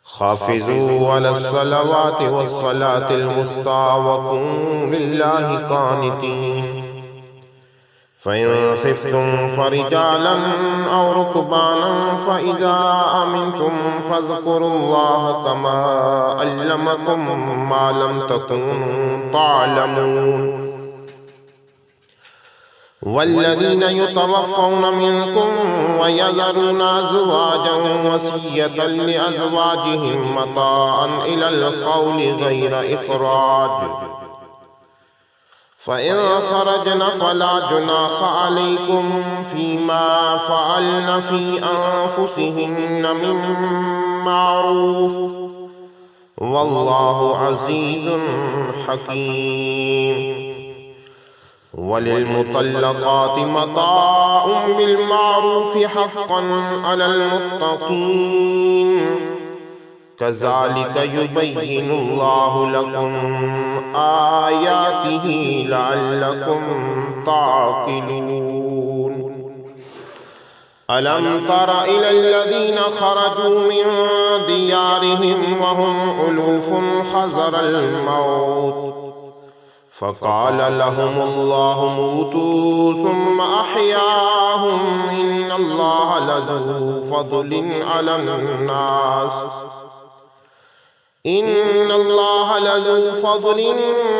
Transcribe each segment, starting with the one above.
حافظوا على الصلوات والصلاة الوسطى وقوموا لله قانتين فإن خفتم فرجالا أو ركبانا فإذا أمنتم فاذكروا الله كما علمكم ما لم تكونوا تعلمون والذين يتوفون منكم ويذرون أزواجا وصية لأزواجهم متاعا إلى القول غير إخراج فإن خرجن فلا جناح عليكم فيما فعلن في أنفسهن من معروف والله عزيز حكيم وللمطلقات متاع بالمعروف حقا على المتقين كذلك يبين الله لكم آياته لعلكم تعقلون ألم تر إلى الذين خرجوا من ديارهم وهم ألوف حذر الموت فقال لهم الله موتوا ثم أحياهم إن الله لذو فضل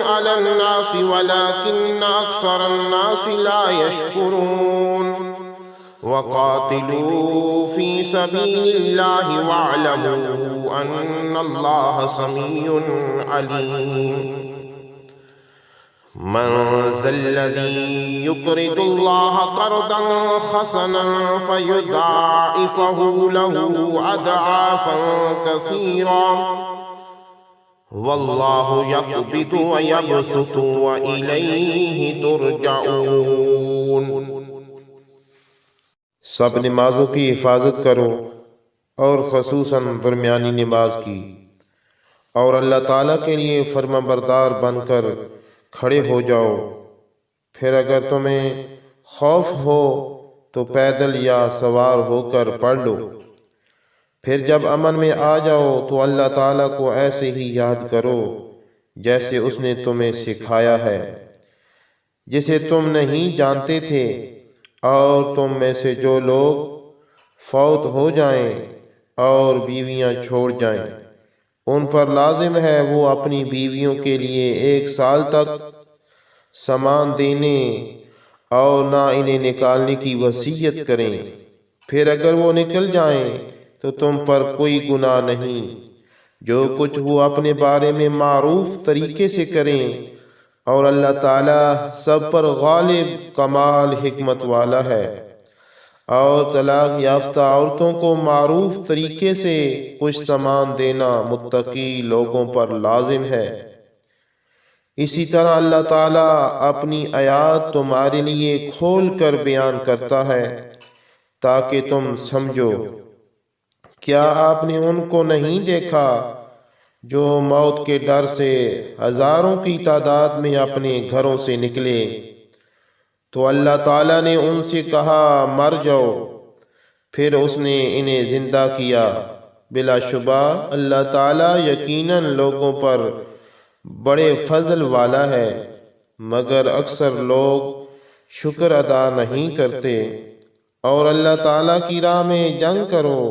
على الناس ولكن أكثر الناس لا يشكرون وقاتلوا في سبيل الله واعلموا أن الله سميع عليم من ذا الذي يقرض الله قرضا حسنا فيضاعفه له أضعافا كثيرا والله يقبض ويبسط وإليه ترجعون۔ سب نمازوں کی حفاظت کرو اور خصوصاً درمیانی نماز کی، اور اللہ تعالیٰ کے لیے فرما بردار بن کر کھڑے ہو جاؤ۔ پھر اگر تمہیں خوف ہو تو پیدل یا سوار ہو کر پڑھ لو۔ پھر جب امن میں آ جاؤ تو اللہ تعالیٰ کو ایسے ہی یاد کرو جیسے اس نے تمہیں سکھایا ہے، جسے تم نہیں جانتے تھے، اور تم میں سے جو لوگ فوت ہو جائیں اور بیویاں چھوڑ جائیں، ان پر لازم ہے وہ اپنی بیویوں کے لیے 1 سال تک سامان دینے اور نہ انہیں نکالنے کی وصیت کریں۔ پھر اگر وہ نکل جائیں تو تم پر کوئی گناہ نہیں۔ جو کچھ وہ اپنے بارے میں معروف طریقے سے کریں، اور اللہ تعالیٰ سب پر غالب کمال حکمت والا ہے۔ اور طلاق یافتہ عورتوں کو معروف طریقے سے کچھ سامان دینا متقی لوگوں پر لازم ہے۔ اسی طرح اللہ تعالیٰ اپنی آیات تمہارے لیے کھول کر بیان کرتا ہے تاکہ تم سمجھو۔ کیا آپ نے ان کو نہیں دیکھا جو موت کے ڈر سے ہزاروں کی تعداد میں اپنے گھروں سے نکلے؟ تو اللہ تعالیٰ نے ان سے کہا مر جاؤ، پھر اس نے انہیں زندہ کیا۔ بلا شبہ اللہ تعالیٰ یقیناً لوگوں پر بڑے فضل والا ہے، مگر اکثر لوگ شکر ادا نہیں کرتے۔ اور اللہ تعالیٰ کی راہ میں جنگ کرو،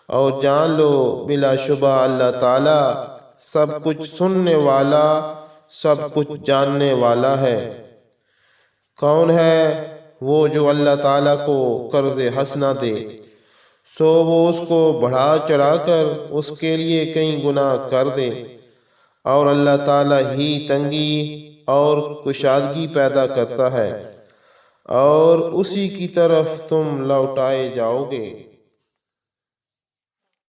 اور جان لو بلا شبہ اللہ تعالیٰ سب کچھ سننے والا، سب کچھ جاننے والا ہے۔ کون ہے وہ جو اللہ تعالیٰ کو قرض حسنہ دے سو وہ اس کو بڑھا چڑھا کر اس کے لیے کئی گنا کر دے، اور اللہ تعالیٰ ہی تنگی اور کشادگی پیدا کرتا ہے، اور اسی کی طرف تم لوٹائے جاؤ گے۔